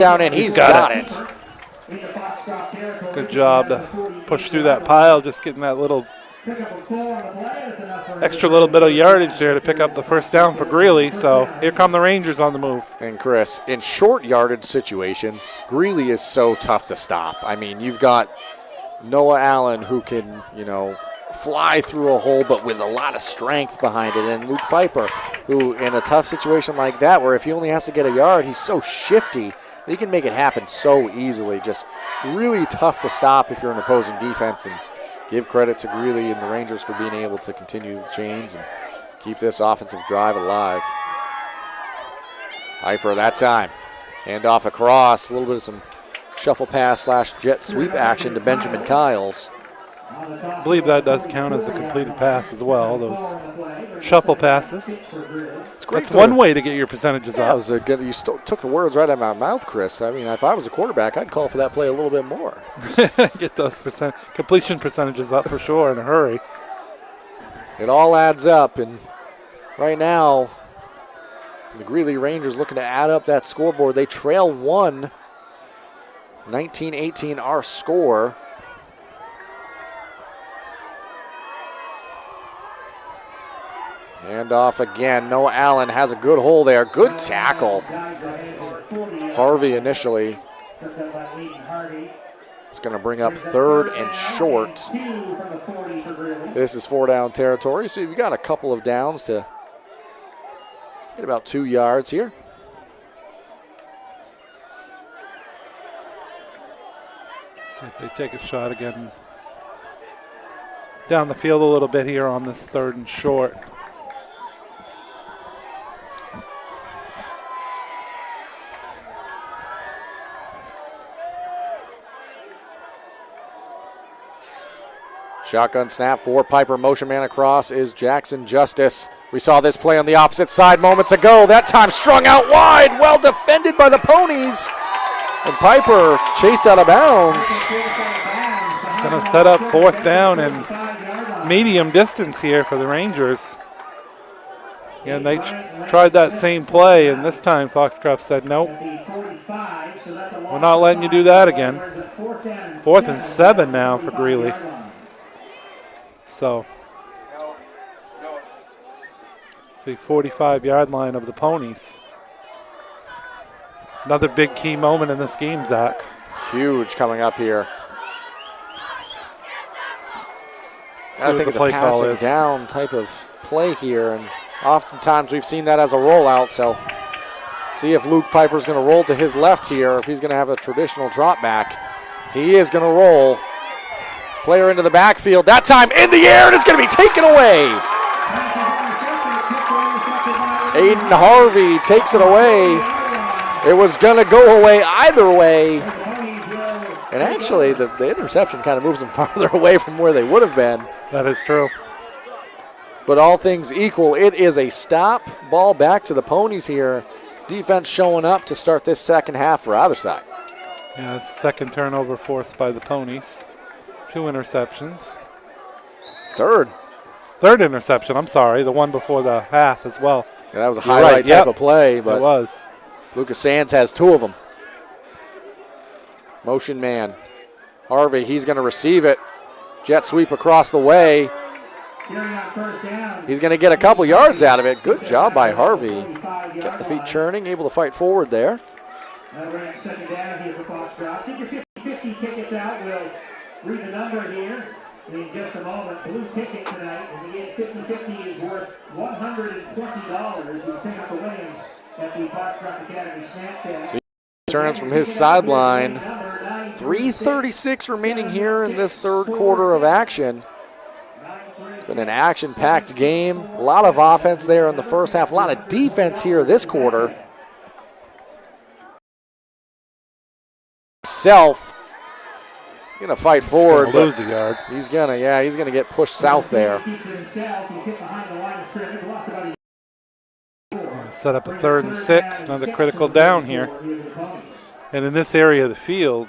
down and he's got it. Good job to push through that pile, just getting that little extra little bit of yardage there to pick up the first down for Greely. So here come the Rangers on the move. And Chris, in short yardage situations, Greely is so tough to stop. I mean, you've got Noah Allen who can, fly through a hole, but with a lot of strength behind it. And Luke Piper, who in a tough situation like that, where if he only has to get a yard, he's so shifty, he can make it happen so easily. Just really tough to stop if you're an opposing defense. And give credit to Greely and the Rangers for being able to continue the chains and keep this offensive drive alive. Piper that time. Hand off across, a little bit of some shuffle pass / jet sweep action to Benjamin Kiles. I believe that does count as a completed pass as well, those shuffle passes. It's great. That's one way to get your percentages up. That was a good, you took the words right out of my mouth, Chris. I mean, if I was a quarterback, I'd call for that play a little bit more. Get those completion percentages up for sure in a hurry. It all adds up, and right now, the Greeley Rangers looking to add up that scoreboard. They trail 19-18 our score. Hand off again. Noah Allen has a good hole there. Good tackle. Harvey initially. It's going to bring up 3rd and short. This is 4-down territory, so you've got a couple of downs to get about 2 yards here. See if they take a shot again down the field a little bit here on this 3rd and short. Shotgun snap for Piper. Motion man across is Jackson Justice. We saw this play on the opposite side moments ago. That time strung out wide. Well defended by the Ponies. And Piper chased out of bounds. It's going to set up 4th down and medium distance here for the Rangers. Again, they tried that same play, and this time Foxcroft said, nope, we're not letting you do that again. 4th and 7 now for Greely. So, the 45-yard line of the Ponies. Another big key moment in this game, Zach. Huge coming up here. I think it's a passing down type of play here, and oftentimes we've seen that as a rollout. So, see if Luke Piper's going to roll to his left here, or if he's going to have a traditional drop back. He is going to roll. Player into the backfield, that time in the air, and it's going to be taken away. Aiden Harvey takes it away. It was going to go away either way. And actually, the interception kind of moves them farther away from where they would have been. That is true. But all things equal, it is a stop. Ball back to the Ponies here. Defense showing up to start this second half for either side. Yeah, second turnover forced by the Ponies. 2 interceptions. Third interception, I'm sorry. The one before the half as well. Yeah, that was a highlight type of play. But it was. Lucas Sands has 2 of them. Motion man. Harvey, he's going to receive it. Jet sweep across the way. He's going to get a couple yards out of it. Good job by Harvey. Kept the feet churning, able to fight forward there. Second down here for Foxcroft. Get your 50 tickets out. We'll read the number here in just a moment. Blue ticket tonight, and again, 50-50 is worth $120. You pick up the winnings at the Foxcroft Academy snack tab. Turns from his sideline. 3:36 remaining here in this 3rd quarter of action. It's been an action-packed game. A lot of offense there in the first half. A lot of defense here this quarter. Self gonna fight forward. Lose a yard. He's gonna get pushed south there. Set up a 3rd and 6. Another critical down here. And in this area of the field,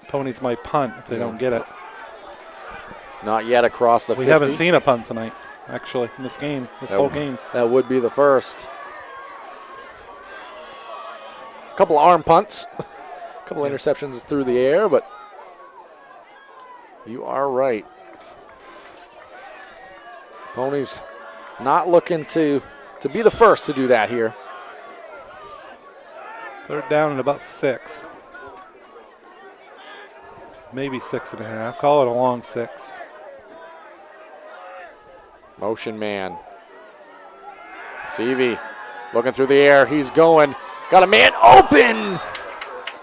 Ponies might punt if they don't get it. Not yet across the 50. We haven't seen a punt tonight, actually, in this game, whole game. That would be the first. A couple of arm punts, a couple of interceptions through the air, but you are right. Ponies not looking to be the first to do that here. 3rd down and about 6. Maybe 6.5. Call it a long 6. Motion man. Seavey looking through the air. He's going. Got a man open.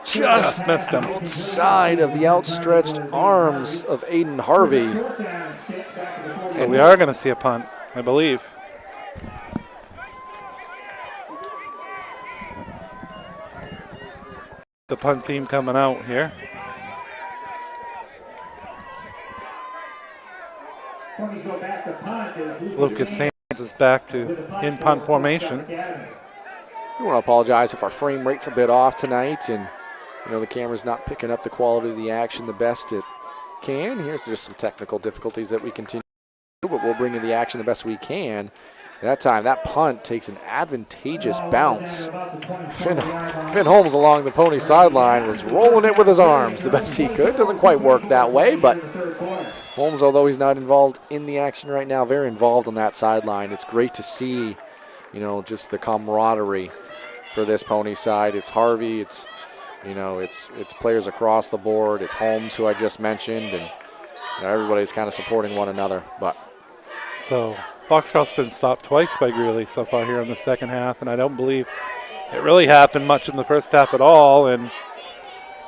Just missed him. Outside of the outstretched arms of Aiden Harvey. So we are going to see a punt, I believe. The punt team coming out here. Lucas Sands is back to in punt formation. We want to apologize if our frame rate's a bit off tonight, and the camera's not picking up the quality of the action the best it can. Here's just some technical difficulties that we continue, but we'll bring in the action the best we can. That time, that punt takes an advantageous bounce. Finn Holmes along the Pony sideline was rolling it with his arms the best he could. Doesn't quite work that way, but Holmes, although he's not involved in the action right now, very involved on that sideline. It's great to see, just the camaraderie for this Pony side. It's Harvey, it's players across the board. It's Holmes, who I just mentioned, and everybody's kind of supporting one another. But so Foxcroft's been stopped twice by Greely so far here in the second half, and I don't believe it really happened much in the first half at all. And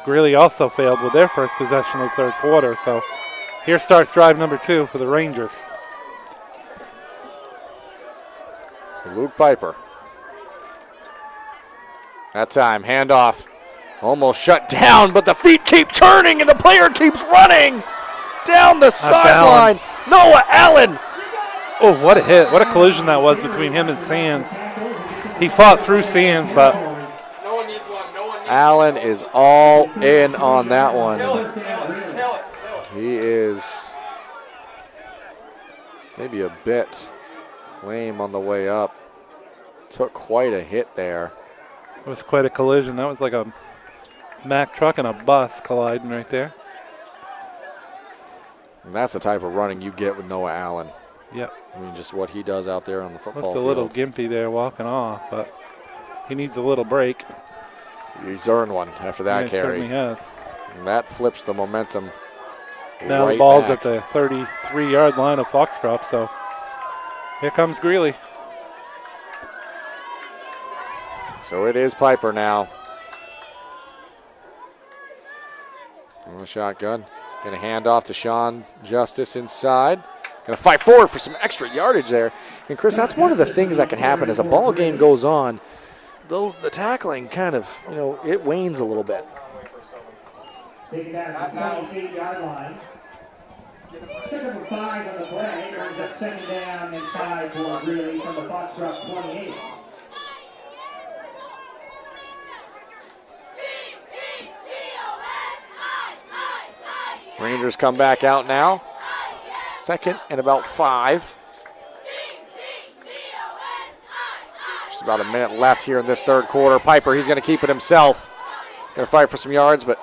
Greely also failed with their first possession of the 3rd quarter. So here starts drive number 2 for the Rangers. So Luke Piper. That time, handoff. Almost shut down, but the feet keep turning and the player keeps running down the sideline. Noah Allen. Oh, what a hit. What a collision that was between him and Sands. He fought through Sands, but Allen is all in on that one. He is maybe a bit lame on the way up. Took quite a hit there. It was quite a collision. That was like a Mack truck and a bus colliding right there. And that's the type of running you get with Noah Allen. Yep. I mean, just what he does out there on the football field. Looked a little gimpy there walking off, but he needs a little break. He's earned one after that carry. He certainly has. And that flips the momentum. Now the ball's at the 33-yard line of Foxcroft, so here comes Greely. So it is Piper now. On the shotgun. Going to hand off to Sean Justice inside. Going to fight forward for some extra yardage there. And Chris, that's one of the things that can happen as a ball game goes on. The tackling kind of, it wanes a little bit. Taking out the 28-yard line. Pick up 5 on the play. Earns up 2nd down and 5 for Greely from the Foxcroft 28. Rangers come back out now. 2nd and about 5. Just about a minute left here in this 3rd quarter. Piper, he's going to keep it himself. Going to fight for some yards, but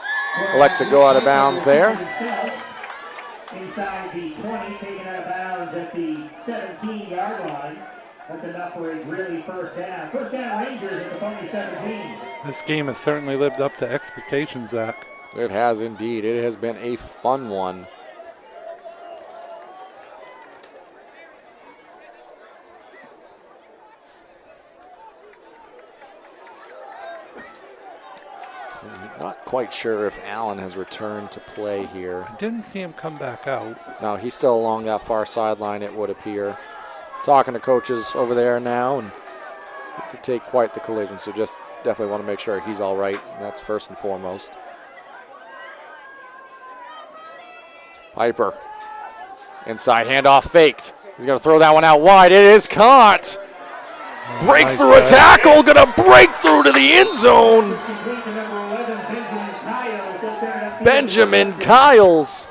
elect to go out of bounds there. Inside the 20, taken out of bounds at the 17-yard line. That's enough for a really first down. First down, Rangers at the Pony 17. This game has certainly lived up to expectations, Zach. It has indeed. It has been a fun one. Not quite sure if Allen has returned to play here. I didn't see him come back out. No, he's still along that far sideline, it would appear. Talking to coaches over there now, and to take quite the collision, so just definitely want to make sure he's all right, and that's first and foremost. Piper, inside handoff faked. He's going to throw that one out wide. It is caught. Breaks through a tackle, going to break through to the end zone. Benjamin Kiles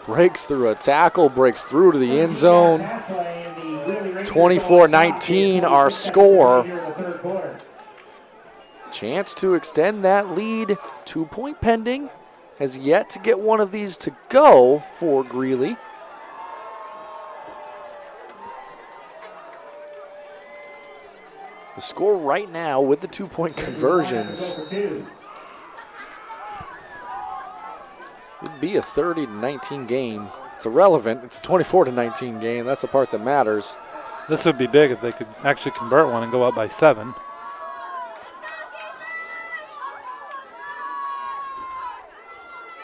breaks through a tackle, breaks through to the end zone. 24-19 our score. Chance to extend that lead. 2-point pending. Has yet to get one of these to go for Greely. The score right now with the 2-point conversions would be a 30-19 game. It's irrelevant. It's a 24-19 game. That's the part that matters. This would be big if they could actually convert one and go up by 7.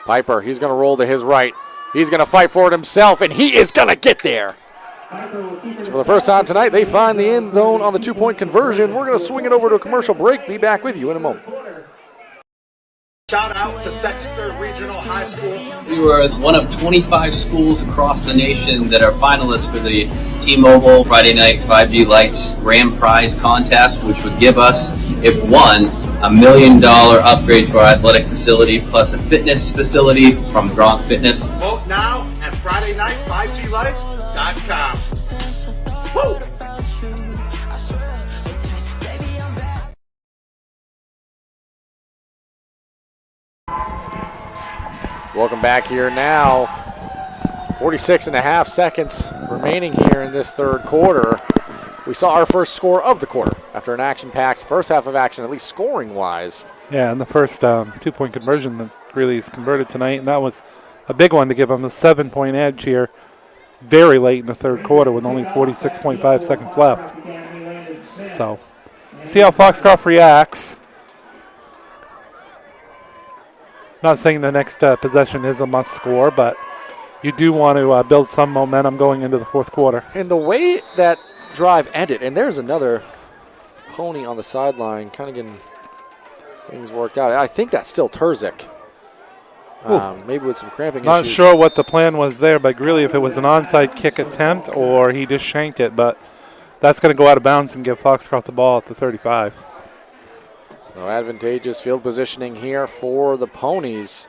Piper, he's going to roll to his right. He's going to fight for it himself, and he is going to get there. So for the first time tonight, they find the end zone on the 2-point conversion. We're going to swing it over to a commercial break. Be back with you in a moment. Shout out to Dexter Regional High School. We were one of 25 schools across the nation that are finalists for the T-Mobile Friday Night 5G Lights Grand Prize Contest, which would give us, if won, $1 million upgrade to our athletic facility plus a fitness facility from Gronk Fitness. Vote now at FridayNight5GLights.com. Woo! Welcome back here now. 46.5 seconds remaining here in this third quarter. We saw our first score of the quarter after an action-packed first half of action, at least scoring-wise. Yeah, and the first 2-point conversion that Greely's converted tonight, and that was a big one to give them the 7-point edge here very late in the third quarter with only 46.5 seconds left. So, see how Foxcroft reacts. Not saying the next possession is a must score, but you do want to build some momentum going into the fourth quarter. And the way that drive ended, and there's another pony on the sideline kind of getting things worked out. I think that's still Terzic. Maybe with some cramping Not issues. sure what the plan was there by Greely, if it was an onside kick attempt or he just shanked it, but that's going to go out of bounds and give Foxcroft the ball at the 35. So advantageous field positioning here for the Ponies.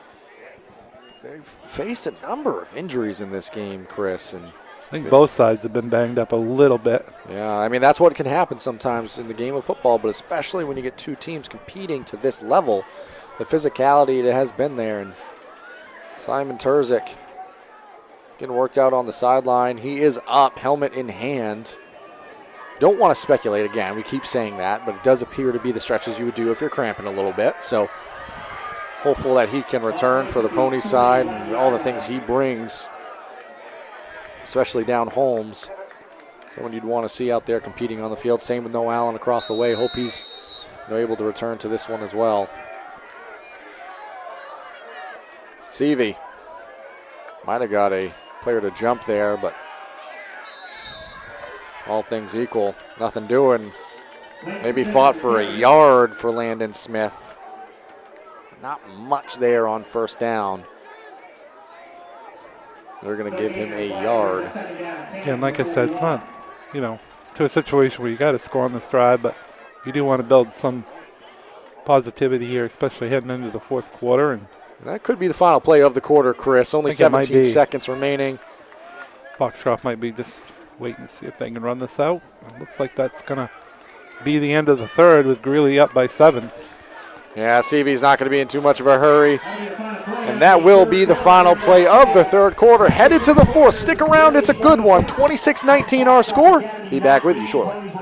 They've faced a number of injuries in this game, Chris. And I think both sides have been banged up a little bit. yeah, I mean, that's what can happen sometimes in the game of football, but especially when you get two teams competing to this level, the physicality that has been there. And Simon Terzic getting worked out on the sideline. He is up, helmet in hand. Don't want to speculate again. We keep saying that, but it does appear to be the stretches you would do if you're cramping a little bit. So hopeful that he can return for the Pony side and all the things he brings, especially down Holmes. Someone you'd want to see out there competing on the field. Same with Noah Allen across the way. Hope he's able to return to this one as well. Seavey might have got a player to jump there, but all things equal, nothing doing. Maybe fought for a yard for Landon Smith. Not much there on first down. They're going to give him a yard. Yeah, and like I said, it's not, to a situation where you got to score on this drive, but you do want to build some positivity here, especially heading into the fourth quarter. And that could be the final play of the quarter, Chris. Only 17 seconds remaining. Foxcroft might be just waiting to see if they can run this out. It looks like that's going to be the end of the third with Greely up by 7. Yeah, Seavey's not going to be in too much of a hurry. And that will be the final play of the third quarter. Headed to the fourth. Stick around. It's a good one. 26-19 our score. Be back with you shortly.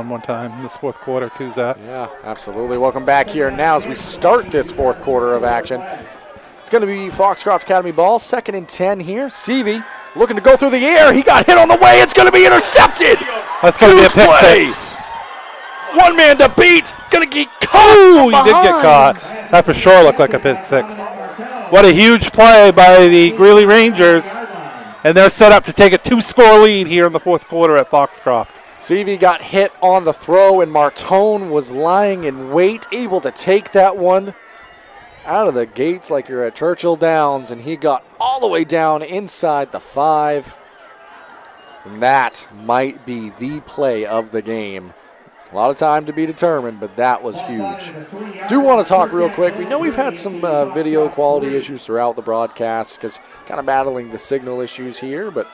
one more time. This fourth quarter, too, Zach. Yeah, absolutely. Welcome back here now as we start this fourth quarter of action. It's going to be Foxcroft Academy ball, 2nd and 10 here. Seavey looking to go through the air. He got hit on the way. It's going to be intercepted. That's going to be a pick play. 6. One man to beat. Going to get caught. Ooh, he did get caught. That for sure looked like a pick 6. What a huge play by the Greely Rangers. And they're set up to take a 2-score lead here in the fourth quarter at Foxcroft. Seavey got hit on the throw, and Martone was lying in wait, able to take that one out of the gates like you're at Churchill Downs, and he got all the way down inside the 5. And that might be the play of the game. A lot of time to be determined, but that was huge. Do want to talk real quick. We know we've had some video quality issues throughout the broadcast because kind of battling the signal issues here, but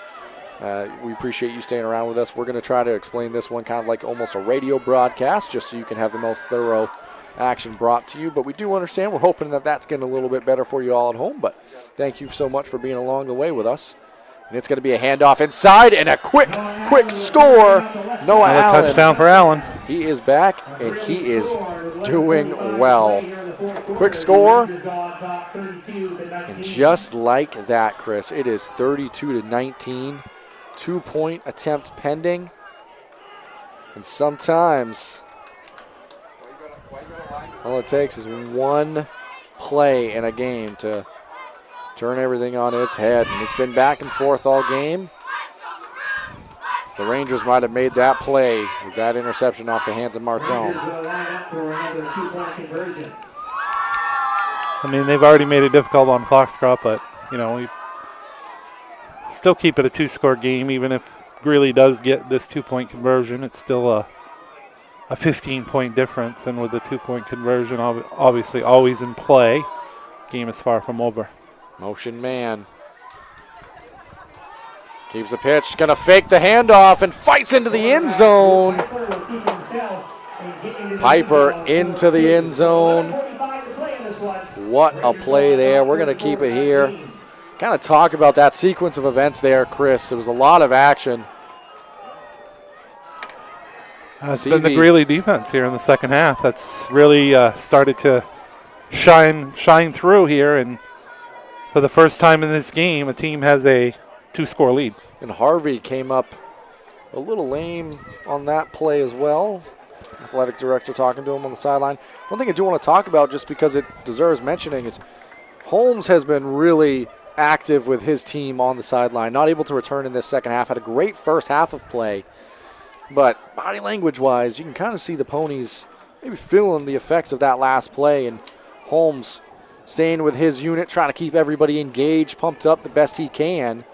we appreciate you staying around with us. We're going to try to explain this one kind of like almost a radio broadcast just so you can have the most thorough action brought to you, but we do understand. We're hoping that that's getting a little bit better for you all at home, but thank you so much for being along the way with us. And it's going to be a handoff inside and a quick score. Noah Allen. Touchdown for Allen. He is back and he is doing well. Quick score. And just like that, Chris, it is 32-19. 2-point attempt pending. And sometimes all it takes is one play in a game to turn everything on its head. And it's been back and forth all game. The Rangers might have made that play with that interception off the hands of Martone. I mean, they've already made it difficult on Foxcroft, but, you know, we still keep it a 2-score game. Even if Greely does get this 2-point conversion, it's still a 15-point difference. And with the 2-point conversion, obviously always in play, game is far from over. Motion man. Keeps the pitch, gonna fake the handoff and fights into the end zone. Piper into the end zone. What a play there. We're gonna keep it here. Kind of talk about that sequence of events there, Chris. It was a lot of action. It's been the Greely defense here in the second half. That's really started to shine through here, and for the first time in this game, a team has a 2-score lead. And Harvey came up a little lame on that play as well. Athletic director talking to him on the sideline. One thing I do want to talk about, just because it deserves mentioning, is Holmes has been really active with his team on the sideline. Not able to return in this second half. Had a great first half of play. But body language-wise, you can kind of see the Ponies maybe feeling the effects of that last play. And Holmes staying with his unit, trying to keep everybody engaged, pumped up the best he can.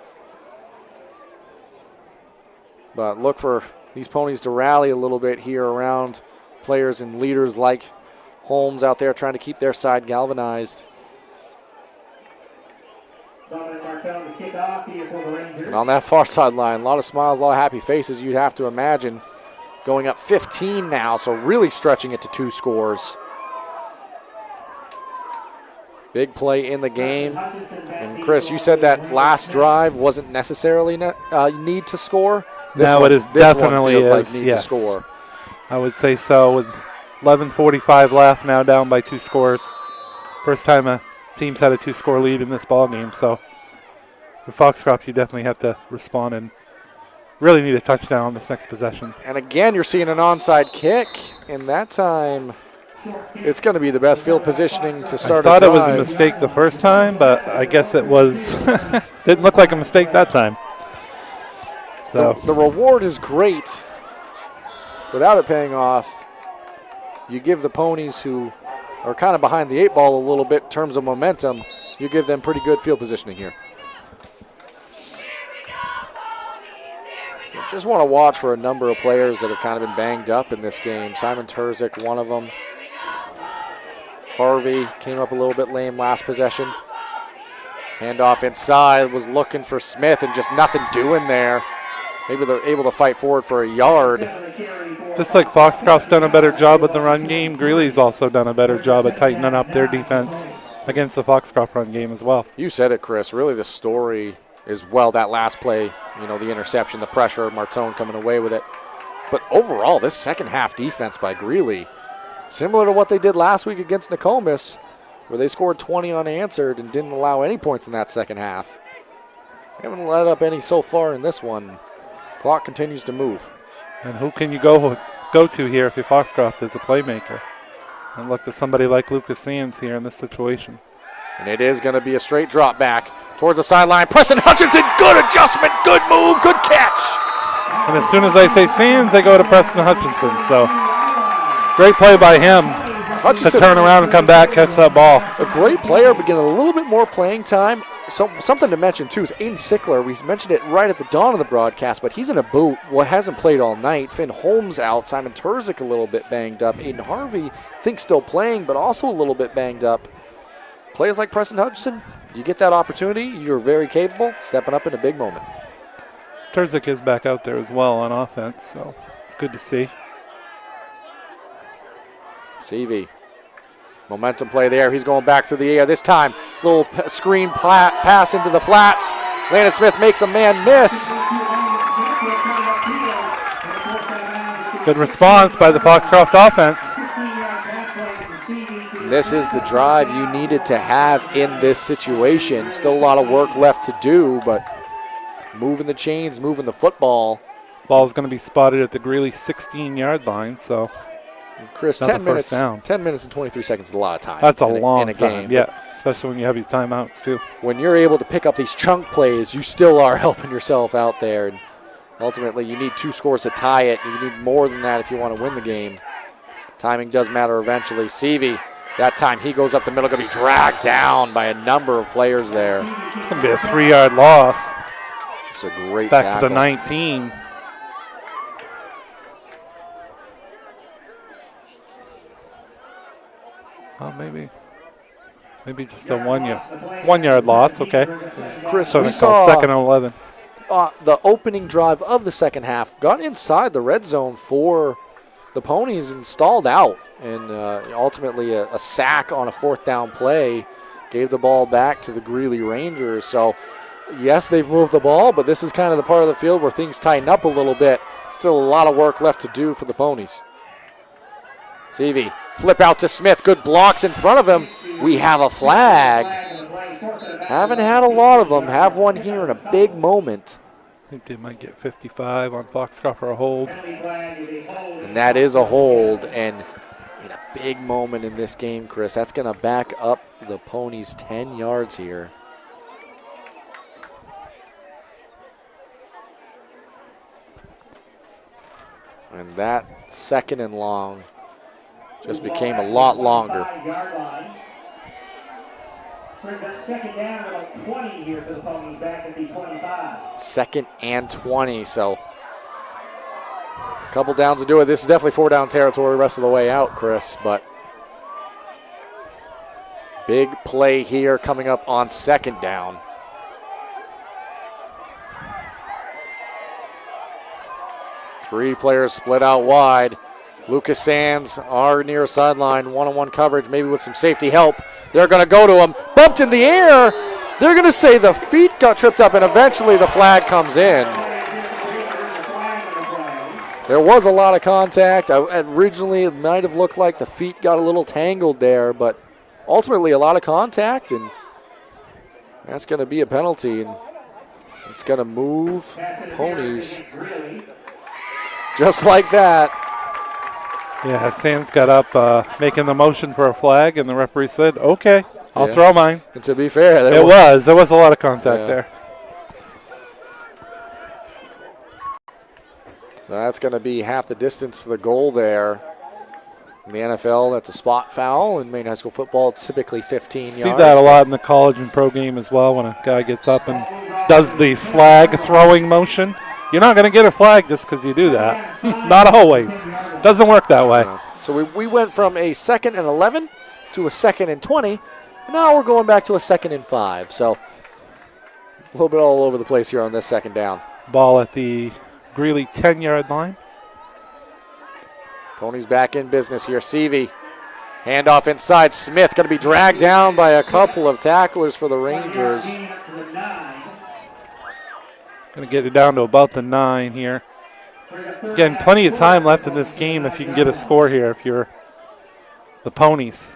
But look for these Ponies to rally a little bit here around players and leaders like Holmes out there trying to keep their side galvanized. And on that far sideline, a lot of smiles, a lot of happy faces, you'd have to imagine. Going up 15 now, so really stretching it to 2 scores. Big play in the game. And Chris, you said that last drive wasn't necessarily need to score. Now it is definitely feels like need to score. I would say so. With 11:45 left, now down by 2 scores. First time a team's had a 2-score lead in this ball game. So for Foxcroft, you definitely have to respond and really need a touchdown on this next possession. And again, you're seeing an onside kick. And that time, it's going to be the best field positioning to start a drive. I thought it was a mistake the first time, but I guess it was. Didn't look like a mistake that time. So the reward is great. Without it paying off, you give the Ponies, who are kind of behind the 8 ball a little bit in terms of momentum, you give them pretty good field positioning here. Just want to watch for a number of players that have kind of been banged up in this game. Simon Terzic, one of them. Harvey came up a little bit lame last possession. Handoff inside, was looking for Smith and just nothing doing there. Maybe they're able to fight forward for a yard. Just like Foxcroft's done a better job with the run game, Greely's also done a better job at tightening up their defense against the Foxcroft run game as well. You said it, Chris. Really the story is, well, that last play, you know, the interception, the pressure, Martone coming away with it. But overall, this second half defense by Greely, similar to what they did last week against Nokomis, where they scored 20 unanswered and didn't allow any points in that second half. They haven't let up any so far in this one. Clock continues to move. And who can you go to here if you're Foxcroft as a playmaker? And look to somebody like Lucas Sands here in this situation. And it is going to be a straight drop back towards the sideline. Preston Hutchinson, good adjustment, good move, good catch. And as soon as I say Sands, they go to Preston Hutchinson. So great play by him to turn around and come back, catch that ball. A great player, but getting a little bit more playing time. So, something to mention, too, is Aiden Sickler. We mentioned it right at the dawn of the broadcast, but he's in a boot. Hasn't played all night. Finn Holmes out. Simon Terzic a little bit banged up. Aiden Harvey, I think, still playing, but also a little bit banged up. Players like Preston Hutchinson, you get that opportunity, you're very capable, stepping up in a big moment. Terzic is back out there as well on offense, so it's good to see. CV. Momentum play there. He's going back through the air. This time, little screen pass into the flats. Landon Smith makes a man miss. Good response by the Foxcroft offense. This is the drive you needed to have in this situation. Still a lot of work left to do, but moving the chains, moving the football. Ball's going to be spotted at the Greely 16-yard line, so Chris, 10 minutes and 23 seconds is a lot of time. That's a long in a time, game. yeah, especially when you have these timeouts too. When you're able to pick up these chunk plays, you still are helping yourself out there. And ultimately, you need 2 scores to tie it. You need more than that if you want to win the game. Timing does matter eventually. Seavey, that time he goes up the middle, going to be dragged down by a number of players there. It's going to be a 3-yard loss. It's a great back tackle. to the 19. Oh, maybe just a 1-yard loss. Okay. Chris, so we it's called second and 11. The opening drive of the second half got inside the red zone for the Ponies and stalled out. And ultimately a sack on a 4th down play gave the ball back to the Greely Rangers. So, yes, they've moved the ball, but this is kind of the part of the field where things tighten up a little bit. Still a lot of work left to do for the Ponies. Seavey, flip out to Smith. Good blocks in front of him. We have a flag. Haven't had a lot of them. Have one here in a big moment. I think they might get 55 on Foxcroft for a hold. And that is a hold. And in a big moment in this game, Chris, that's going to back up the Ponies 10 yards here. And that second and long just became a lot longer. Second down, about 20 here for the Ponies, back at the 25. Second and 20, so a couple downs to do it. This is definitely 4-down territory rest of the way out, Chris, but big play here coming up on second down. Three players split out wide. Lucas Sands are near sideline, one-on-one coverage, maybe with some safety help. They're going to go to him, bumped in the air. They're going to say the feet got tripped up, and eventually the flag comes in. There was a lot of contact. Originally, it might have looked like the feet got a little tangled there, but ultimately a lot of contact, and that's going to be a penalty. And it's going to move Ponies just like that. Yeah, Sands got up making the motion for a flag, and the referee said, okay, I'll throw mine. And to be fair, there was a lot of contact there. So that's going to be half the distance to the goal there. In the NFL, that's a spot foul. In Maine high school football, it's typically 15 yards. See that a lot in the college and pro game as well when a guy gets up and does the flag throwing motion. You're not going to get a flag just because you do that. Not always. Doesn't work that way. So we went from a 2nd and 11 to a 2nd and 20. And now we're going back to a 2nd and 5. So a little bit all over the place here on this second down. Ball at the Greely 10-yard line. Ponies back in business here. Seavey, handoff inside. Smith going to be dragged down by a couple of tacklers for the Rangers. Going to get it down to about the 9 here. Again, plenty of time left in this game if you can get a score here if you're the Ponies.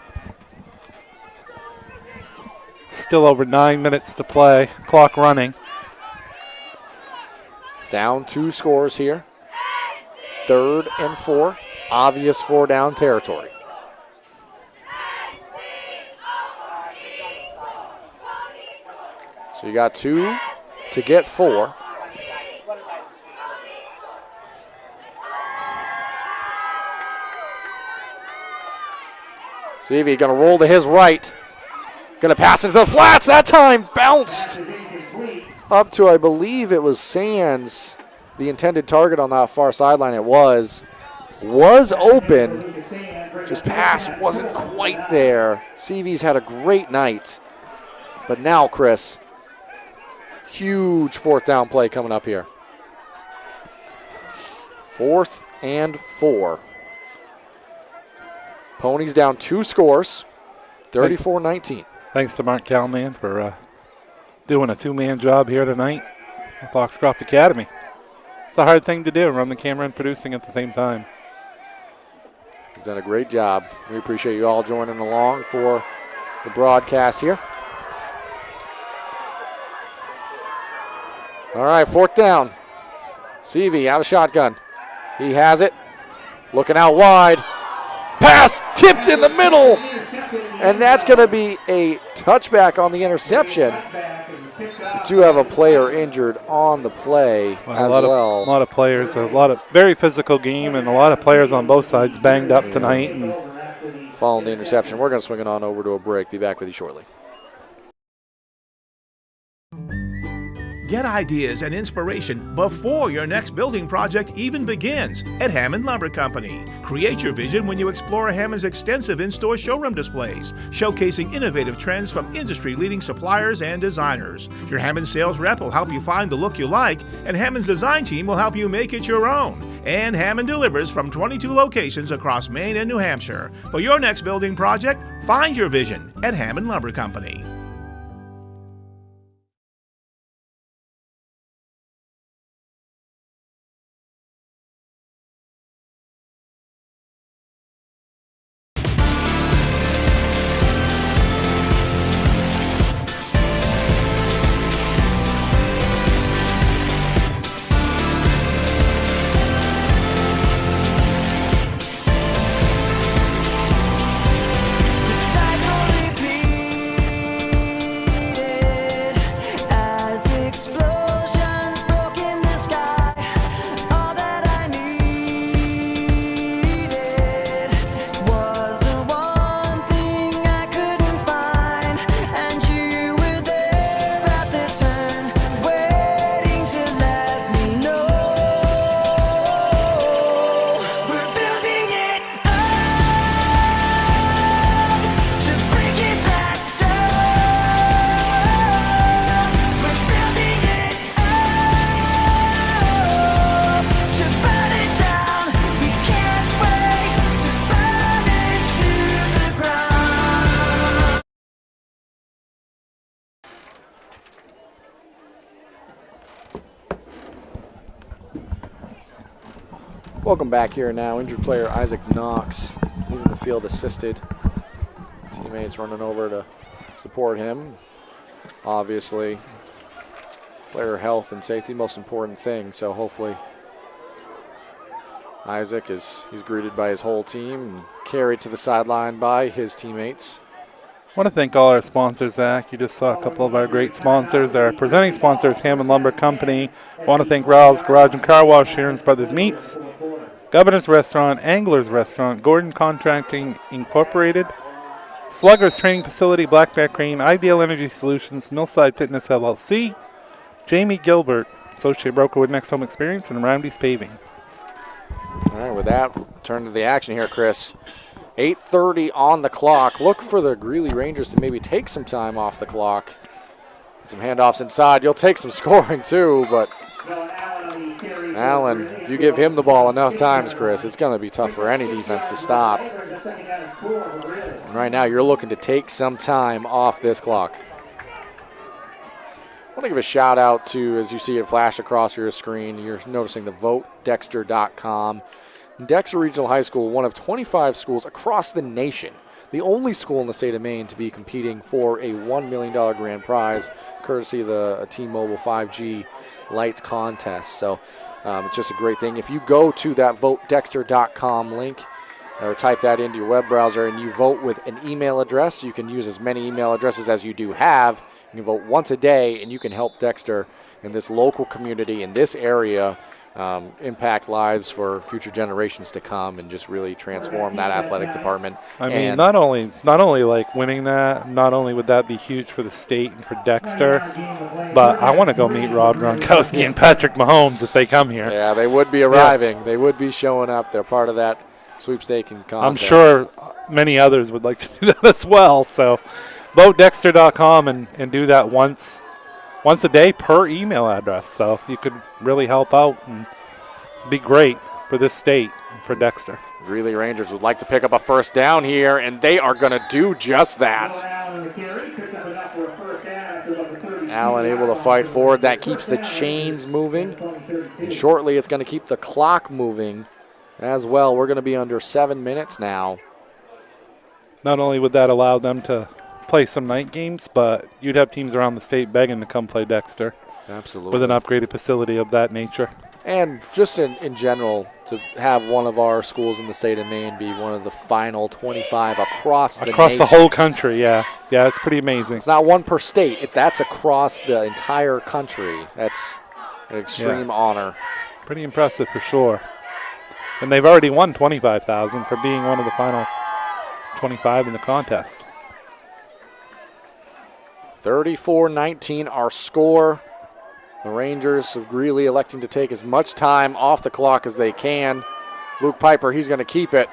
Still over 9 minutes to play. Clock running. Down 2 scores here. 3rd and 4. Obvious 4-down territory. So you got 2 to get 4. Seavey going to roll to his right. Going to pass into the flats. That time bounced up to, I believe it was Sands, the intended target on that far sideline. It was open. Just pass wasn't quite there. Seavey's had a great night. But now, Chris, huge 4th down play coming up here. 4th and 4. Ponies down 2 scores, 34-19. Thanks to Mark Calman for doing a 2-man job here tonight at Foxcroft Academy. It's a hard thing to do, run the camera and producing at the same time. He's done a great job. We appreciate you all joining along for the broadcast here. All right, 4th down. Seavey out of shotgun. He has it. Looking out wide. Pass tipped in the middle. And that's going to be a touchback on the interception. We do have a player injured on the play as well. A lot of players, very physical game, and a lot of players on both sides banged up tonight. And following the interception, we're going to swing it on over to a break. Be back with you shortly. Get ideas and inspiration before your next building project even begins at Hammond Lumber Company. Create your vision when you explore Hammond's extensive in-store showroom displays, showcasing innovative trends from industry-leading suppliers and designers. Your Hammond sales rep will help you find the look you like, and Hammond's design team will help you make it your own. And Hammond delivers from 22 locations across Maine and New Hampshire. For your next building project, find your vision at Hammond Lumber Company. Welcome back here now. Injured player Isaac Knox leaving the field assisted. Teammates running over to support him. Obviously, player health and safety, most important thing. So hopefully Isaac he's greeted by his whole team and carried to the sideline by his teammates. I want to thank all our sponsors, Zach. You just saw a couple of our great sponsors. Our presenting sponsors, Hammond Lumber Company. I want to thank Raoul's Garage and Car Wash, Sharon's Brothers Meats, Governor's Restaurant, Angler's Restaurant, Gordon Contracting Incorporated, Slugger's Training Facility, Black Bear Crane, Ideal Energy Solutions, Millside Fitness LLC, Jamie Gilbert, Associate Broker with Next Home Experience, and Roundy's Paving. All right, with that, we'll turn to the action here, Chris. 8:30 on the clock. Look for the Greely Rangers to maybe take some time off the clock. Some handoffs inside. You'll take some scoring too, but Allen, if you give him the ball enough times, Chris, it's going to be tough for any defense to stop. And right now, you're looking to take some time off this clock. I want to give a shout out to, as you see it flash across your screen, you're noticing the VoteDexter.com. Dexter Regional High School, one of 25 schools across the nation, the only school in the state of Maine to be competing for a $1 million grand prize, courtesy of the T-Mobile 5G Lights contest. So it's just a great thing. If you go to that VoteDexter.com link, or type that into your web browser, and you vote with an email address, you can use as many email addresses as you do have. You can vote once a day, and you can help Dexter in this local community, in this area, impact lives for future generations to come, and just really transform that athletic department. I mean, not only like winning that, not only would that be huge for the state and for Dexter, but I want to go meet Rob Gronkowski and Patrick Mahomes if they come here. Yeah, they would be arriving. Yeah. They would be showing up. They're part of that sweepstake and contest. I'm sure many others would like to do that as well. So VoteDexter.com and do that once a day per email address. So you could really help out and be great for this state and for Dexter. Greely Rangers would like to pick up a first down here, and they are going to do just that. Allen able to fight forward. That keeps the chains moving. And shortly it's going to keep the clock moving as well. We're going to be under 7 minutes now. Not only would that allow them to play some night games, but you'd have teams around the state begging to come play Dexter. Absolutely. With an upgraded facility of that nature. And just in general, to have one of our schools in the state of Maine be one of the final 25 across the nation. Across the whole country, yeah. Yeah, it's pretty amazing. It's not one per state. That's across the entire country. That's an extreme honor. Pretty impressive for sure. And they've already won $25,000 for being one of the final 25 in the contest. 34-19 our score. The Rangers of Greely electing to take as much time off the clock as they can. Luke Piper, he's going to keep it.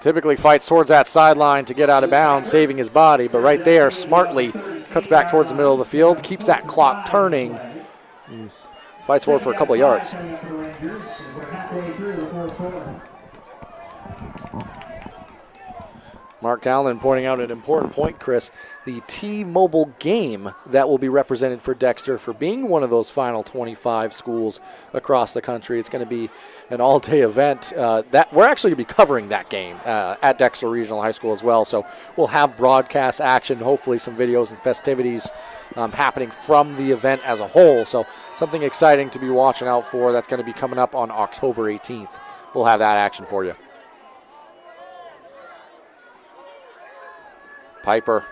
Typically fights towards that sideline to get out of bounds, saving his body. But right there, smartly cuts back towards the middle of the field, keeps that clock turning, and fights forward for a couple of yards. Mark Allen pointing out an important point, Chris. The T-Mobile game that will be represented for Dexter for being one of those final 25 schools across the country. It's going to be an all-day event. That we're actually going to be covering that game at Dexter Regional High School as well. So we'll have broadcast action, hopefully some videos and festivities happening from the event as a whole. So something exciting to be watching out for. That's going to be coming up on October 18th. We'll have that action for you. Piper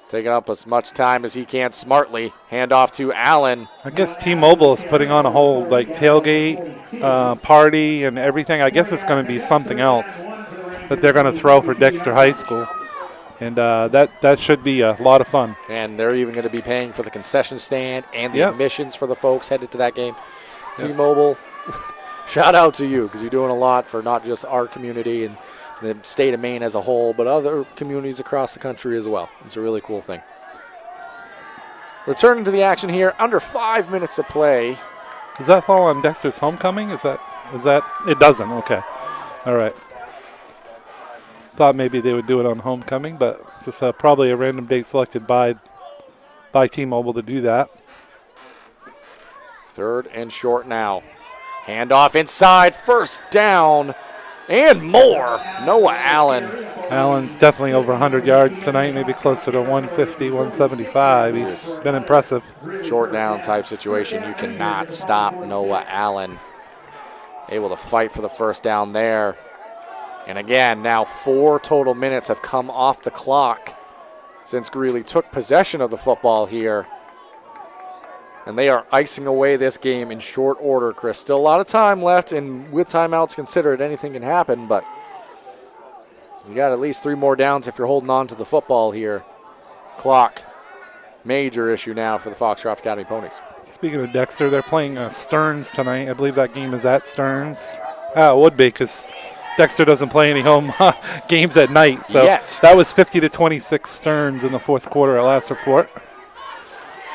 taking up as much time as he can smartly. Hand off to Allen. I guess T-Mobile is putting on a whole tailgate party and everything. I guess it's going to be something else that they're going to throw for Dexter High School. And that should be a lot of fun. And they're even going to be paying for the concession stand and the admissions for the folks headed to that game. T-Mobile, shout out to you because you're doing a lot for not just our community and the state of Maine as a whole, but other communities across the country as well. It's a really cool thing. Returning to the action here, under 5 minutes to play. Does that fall on Dexter's homecoming? Is that it doesn't? Okay. All right. Thought maybe they would do it on homecoming, but it's just probably a random date selected by T-Mobile to do that. Third and short now. Handoff inside, first down. And more. Noah Allen. Allen's definitely over 100 yards tonight, maybe closer to 150, 175. He's been impressive. Short down type situation. You cannot stop Noah Allen. Able to fight for the first down there. And again, now 4 total minutes have come off the clock since Greely took possession of the football here. And they are icing away this game in short order, Chris. Still a lot of time left, and with timeouts considered, anything can happen, but you got at least 3 more downs if you're holding on to the football here. Clock, major issue now for the Foxcroft Academy Ponies. Speaking of Dexter, they're playing Stearns tonight. I believe that game is at Stearns. It would be because Dexter doesn't play any home games at night. So that was 50-26 Stearns in the fourth quarter at last report.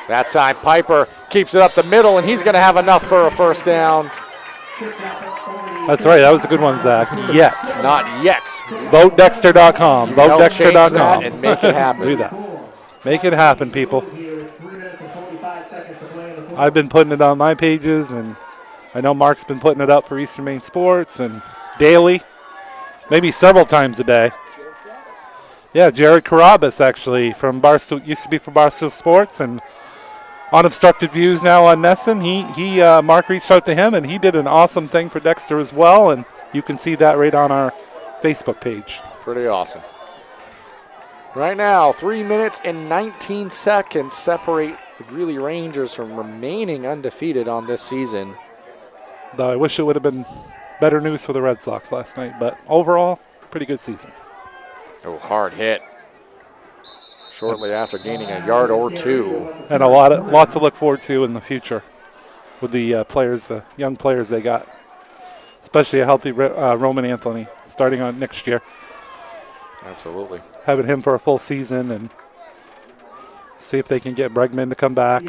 That time Piper keeps it up the middle, and he's going to have enough for a first down. That's right. That was a good one, Zach. Yet. Not yet. VoteDexter.com. VoteDexter.com. And make it happen. Do that. Make it happen, people. I've been putting it on my pages, and I know Mark's been putting it up for Eastern Maine Sports and daily, maybe several times a day. Yeah, Jared Carabas actually from Barstool, used to be from Barstool Sports, and Unobstructed Views now on Nesson. Mark reached out to him, and he did an awesome thing for Dexter as well, and you can see that right on our Facebook page. Pretty awesome. Right now, 3 minutes and 19 seconds separate the Greely Rangers from remaining undefeated on this season. Though I wish it would have been better news for the Red Sox last night, but overall, pretty good season. Oh, hard hit. Shortly after gaining a yard or two. And a lot to look forward to in the future with the players, the young players they got, especially a healthy Roman Anthony starting on next year. Absolutely. Having him for a full season and see if they can get Bregman to come back.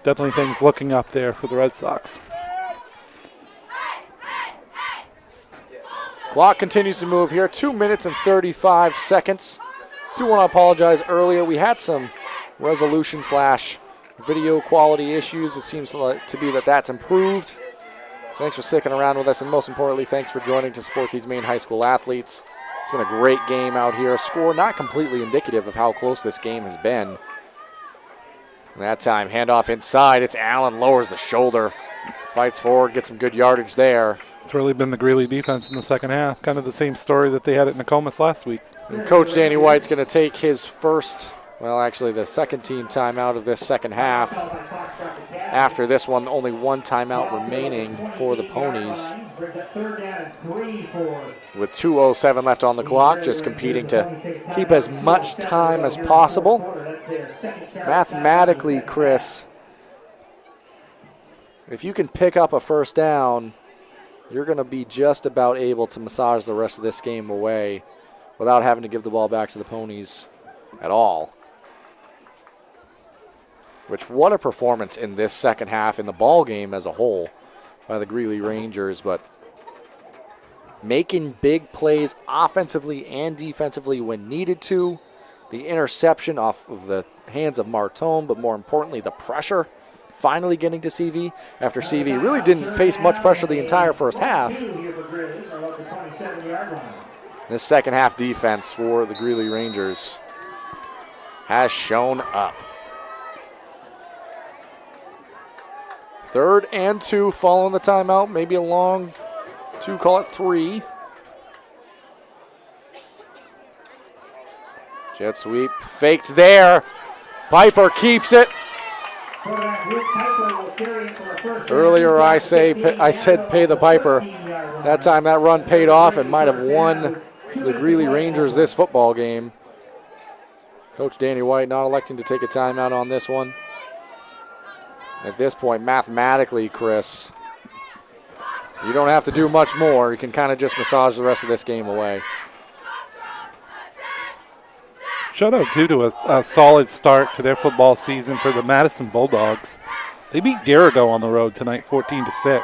Definitely things looking up there for the Red Sox. Clock continues to move here. 2 minutes and 35 seconds. Do want to apologize earlier. We had some resolution / video quality issues. It seems to be that's improved. Thanks for sticking around with us, and most importantly, thanks for joining to support these Maine high school athletes. It's been a great game out here. Score not completely indicative of how close this game has been. And that time, handoff inside. It's Allen, lowers the shoulder, fights forward, gets some good yardage there. It's really been the Greely defense in the second half. Kind of the same story that they had at Nokomis last week. And Coach Danny White's going to take his first, the second team timeout of this second half. After this one, only one timeout remaining for the Ponies. With 2:07 left on the clock, just competing to keep as much time as possible. Mathematically, Chris, if you can pick up a first down, you're going to be just about able to massage the rest of this game away without having to give the ball back to the Ponies at all. Which, what a performance in this second half in the ball game as a whole by the Greely Rangers, but making big plays offensively and defensively when needed to. The interception off of the hands of Martone, but more importantly, the pressure finally getting to CV after CV really didn't face much pressure the entire first half. This second half defense for the Greely Rangers has shown up. 3rd and 2 following the timeout, maybe a long 2, call it 3. Jet sweep, faked there. Piper keeps it. Earlier I said pay the Piper. That time that run paid off and might have won the Greely Rangers this football game. Coach Danny White not electing to take a timeout on this one. At this point, mathematically, Chris, you don't have to do much more. You can kind of just massage the rest of this game away. Shout out, too, to a solid start to their football season for the Madison Bulldogs. They beat Garrigo on the road tonight, 14-6.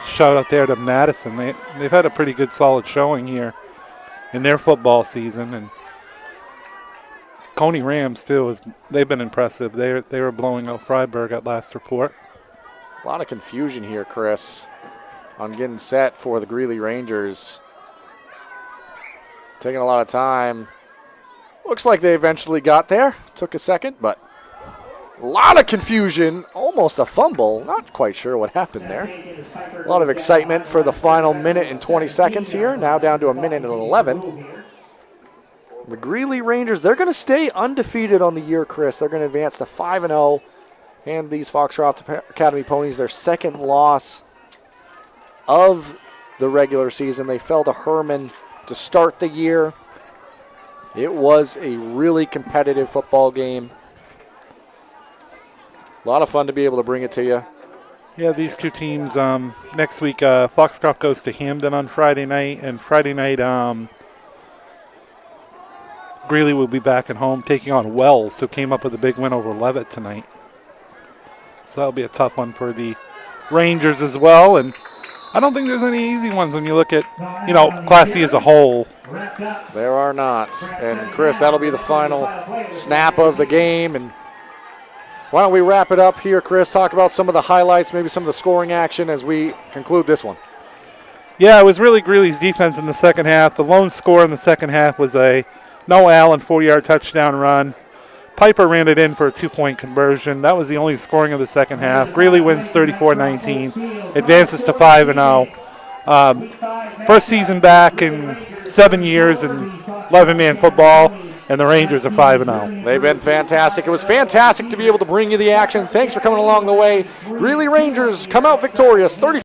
Shout out there to Madison. They've had a pretty good, solid showing here in their football season. And Coney Rams, too, they've been impressive. They were blowing out Freiburg at last report. A lot of confusion here, Chris, on getting set for the Greely Rangers. Taking a lot of time. Looks like they eventually got there. Took a second, but a lot of confusion. Almost a fumble. Not quite sure what happened there. A lot of excitement for the final minute and 20 seconds here. Now down to a minute and 11. The Greely Rangers, they're going to stay undefeated on the year, Chris. They're going to advance to 5-0. And these Foxcroft Academy Ponies, their second loss of the regular season. They fell to Herman to start the year. It was a really competitive football game. A lot of fun to be able to bring it to you. Yeah, these two teams, next week, Foxcroft goes to Hamden on Friday night, and Friday night, Greely will be back at home taking on Wells, who came up with a big win over Levitt tonight. So that'll be a tough one for the Rangers as well. And I don't think there's any easy ones when you look at, Class C as a whole. There are not. And Chris, that'll be the final snap of the game. And why don't we wrap it up here, Chris? Talk about some of the highlights, maybe some of the scoring action as we conclude this one. Yeah, it was really Greely's defense in the second half. The lone score in the second half was a Noah Allen 4-yard touchdown run. Piper ran it in for a 2-point conversion. That was the only scoring of the second half. Greely wins 34-19, advances to 5-0. First season back in 7 years in 11-man football, and the Rangers are 5-0. They've been fantastic. It was fantastic to be able to bring you the action. Thanks for coming along the way. Greely Rangers come out victorious, 34.